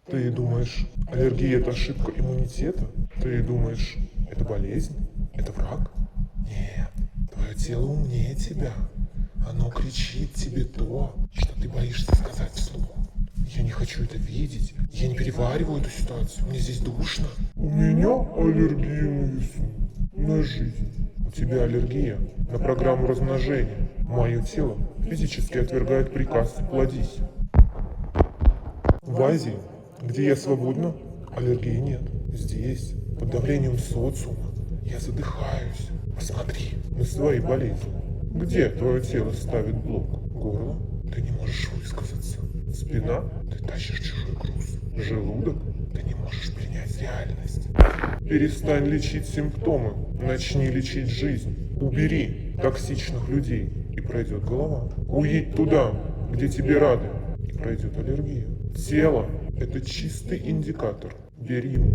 Ты думаешь, аллергия – это ошибка иммунитета? Ты думаешь, это болезнь? Это враг? Нет, твое тело умнее тебя. Оно кричит тебе то, что ты боишься сказать вслух. Я не хочу это видеть. Я не перевариваю эту ситуацию. Мне здесь душно. У меня аллергия на весну, на жизнь. У тебя аллергия на программу размножения. Мое тело физически отвергает приказ «плодись». В Азии, где я свободна, аллергии нет. Здесь, под давлением социума, я задыхаюсь. Посмотри на свои болезни. Где твое тело ставит блок? Горло? Ты не можешь высказаться. Спина? Ты тащишь чужой груз. Желудок? Ты не можешь принять реальность. Перестань лечить симптомы, начни лечить жизнь. Убери токсичных людей, и пройдет голова. Уедь туда, где тебе рады, и пройдет аллергия. Тело – это чистый индикатор. Верь ему.